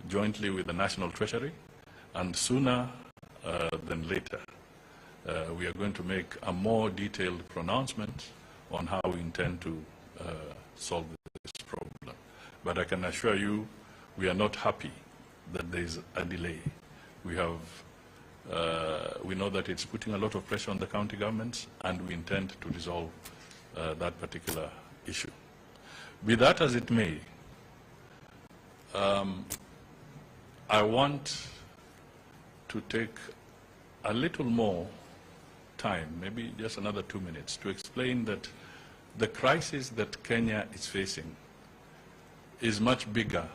jointly with the National Treasury, and sooner than later, we are going to make a more detailed pronouncement on how we intend to solve this problem. But I can assure you, we are not happy that there is a delay. We know that it's putting a lot of pressure on the county governments, and we intend to resolve that particular issue. Be that as it may, I want to take a little more time, maybe just another 2 minutes, to explain that the crisis that Kenya is facing is much bigger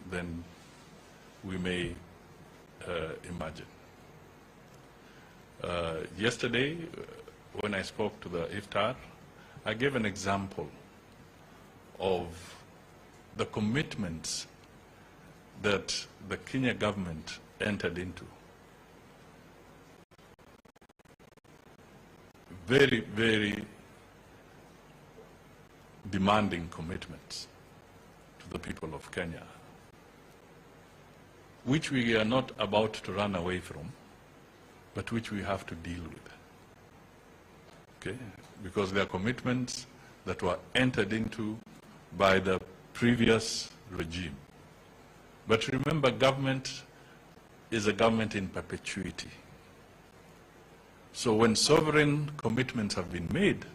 than we may imagine. Yesterday, when I spoke to the iftar, I gave an example of the commitments that the Kenya government entered into. Very, very demanding commitments to the people of Kenya, which we are not about to run away from, but which we have to deal with. Okay? Because they are commitments that were entered into by the previous regime. But remember, government is a government in perpetuity. So when sovereign commitments have been made,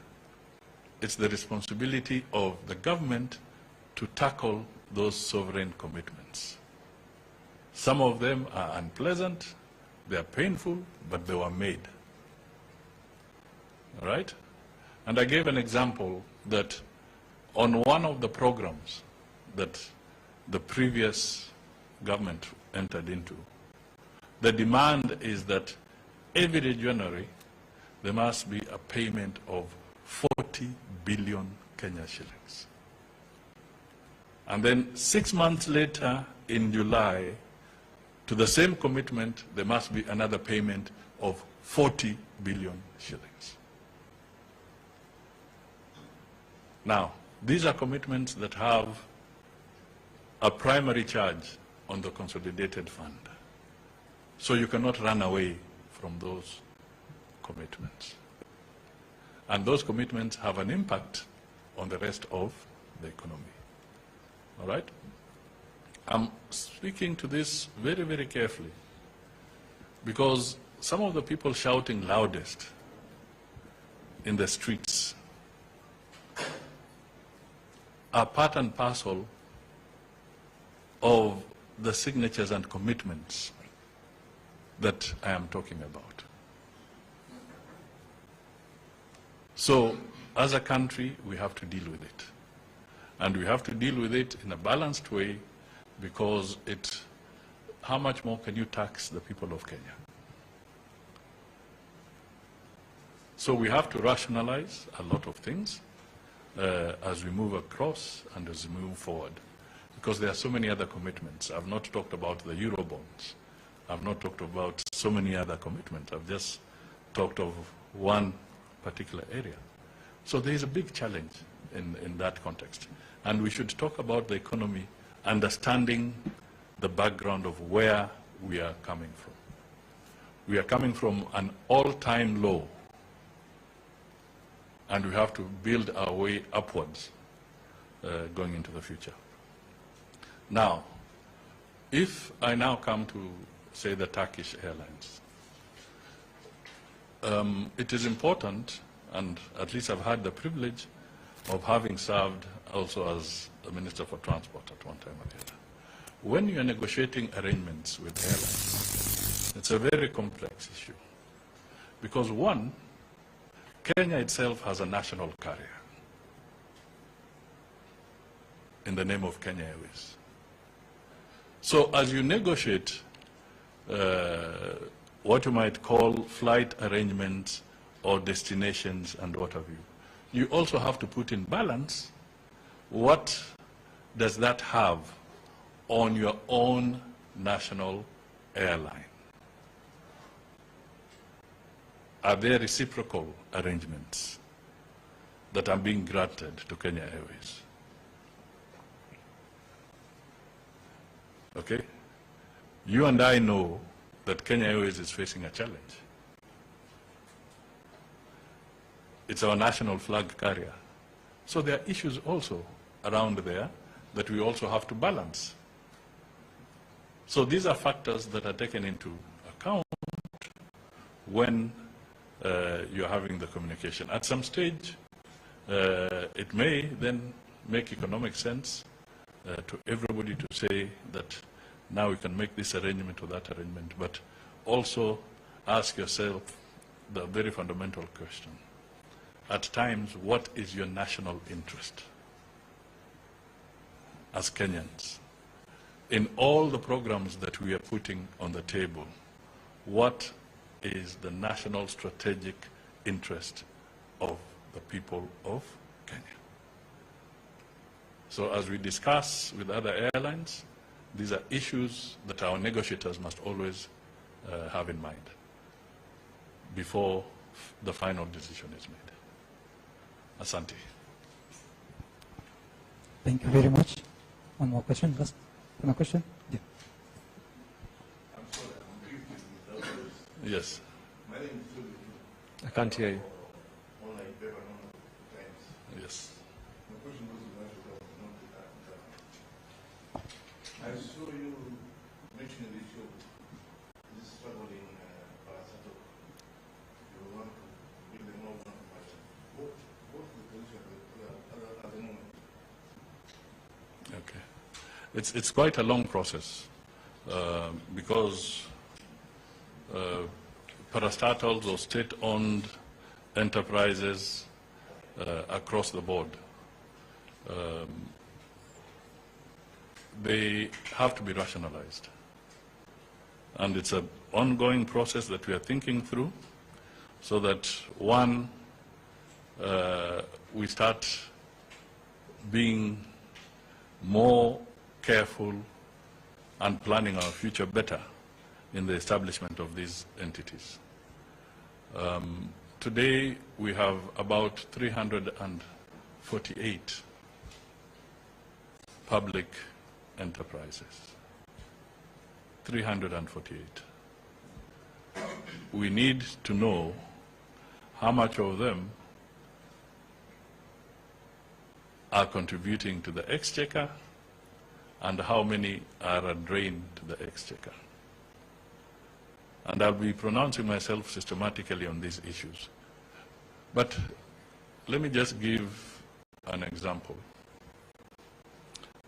it's the responsibility of the government to tackle those sovereign commitments. Some of them are unpleasant, they are painful, but they were made. All right? And I gave an example that on one of the programs that the previous government entered into, the demand is that every January there must be a payment of 40 billion Kenya shillings. And then 6 months later, in July, to the same commitment, there must be another payment of 40 billion shillings. Now, these are commitments that have a primary charge on the consolidated fund. So you cannot run away from those commitments. And those commitments have an impact on the rest of the economy. All right? I'm speaking to this very, very carefully because some of the people shouting loudest in the streets are part and parcel of the signatures and commitments that I am talking about. So, as a country, we have to deal with it. And we have to deal with it in a balanced way because how much more can you tax the people of Kenya? So we have to rationalize a lot of things as we move across and as we move forward. Because there are so many other commitments. I've not talked about the Eurobonds. I've not talked about so many other commitments. I've just talked of one particular area. So there is a big challenge in that context. And we should talk about the economy, understanding the background of where we are coming from. We are coming from an all-time low, and we have to build our way upwards going into the future. Now, if I now come to, say, the Turkish Airlines, it is important, and at least I've had the privilege of having served also as the Minister for Transport at one time or the other. When you are negotiating arrangements with airlines, it's a very complex issue. Because one, Kenya itself has a national carrier in the name of Kenya Airways. So as you negotiate what you might call flight arrangements or destinations and what have you, you also have to put in balance what does that have on your own national airline. Are there reciprocal arrangements that are being granted to Kenya Airways? Okay? You and I know that Kenya Airways is facing a challenge. It's our national flag carrier. So there are issues also around there that we also have to balance. So these are factors that are taken into account when you're having the communication. At some stage, it may then make economic sense to everybody to say that now we can make this arrangement or that arrangement, but also ask yourself the very fundamental question. At times, what is your national interest as Kenyans? In all the programs that we are putting on the table, what is the national strategic interest of the people of Kenya? So as we discuss with other airlines, these are issues that our negotiators must always have in mind before the final decision is made. Asante. Thank you very much. One more question. Last one question. Yeah. I'm sorry, I'm confused. Yes. My name is I can't hear you. Yes. My question was I saw you mentioning the issue of this struggle in Parasato. You want to bring them all one question. What's the position at the moment? Okay. It's quite a long process because parastatals or state-owned enterprises across the board, they have to be rationalized. And it's an ongoing process that we are thinking through so that, one, we start being more careful and planning our future better in the establishment of these entities. Today, we have about 348 public enterprises. 348. We need to know how much of them are contributing to the exchequer and how many are a drain to the exchequer. And I'll be pronouncing myself systematically on these issues. But let me just give an example.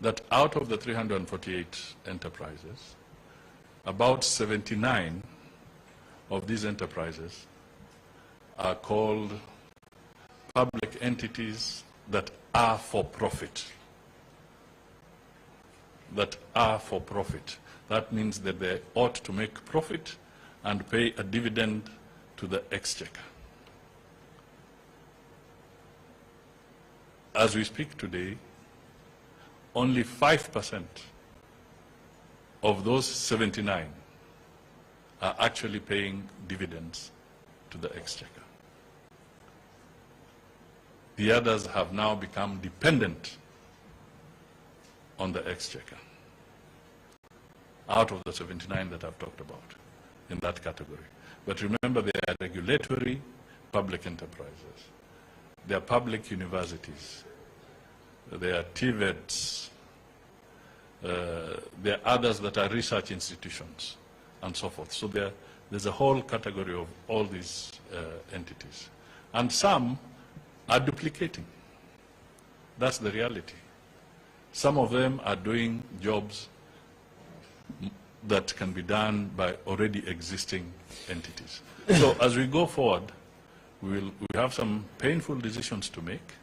That out of the 348 enterprises, about 79 of these enterprises are called public entities that are for profit. That are for profit. That means that they ought to make profit and pay a dividend to the exchequer. As we speak today, only 5% of those 79 are actually paying dividends to the exchequer. The others have now become dependent on the exchequer, out of the 79 that I've talked about in that category. But remember, they are regulatory public enterprises. They are public universities. They are TVETs. There are others that are research institutions and so forth. So there's a whole category of all these entities. And some are duplicating. That's the reality. Some of them are doing jobs that can be done by already existing entities. So as we go forward, we have some painful decisions to make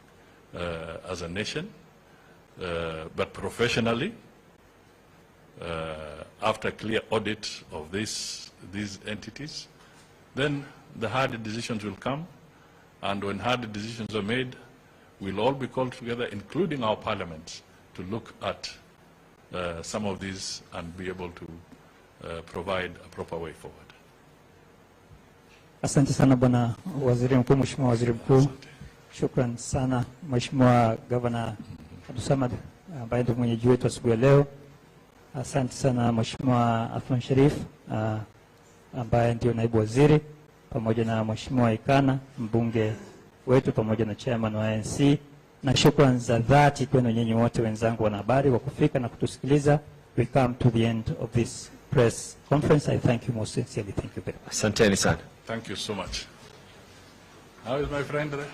as a nation, but professionally, after clear audit of these entities, then the hard decisions will come, and when hard decisions are made, we'll all be called together, including our parliaments, to look at some of these and be able to provide a proper way forward. Asante sana Bwana Waziri Mkuu, Mheshimiwa Waziri Mkuu. Shukran sana Mheshimiwa Governor Abdulsamad ambaye ndio mwenyeji wetu asubuhi ya leo. Asante sana Mheshimiwa Athman Sharif ambaye ndio naibu waziri, pamoja na Mheshimiwa Ikana mbunge wetu, pamoja na chairman wa ANC, na shukrani za dhati kwenu nyinyi wote wenzangu wanahabari kwa kufika na kutusikiliza. We come to the end of this press conference. I thank you most sincerely. Thank you very much. Asanteni sana. Thank you so much. How is my friend there?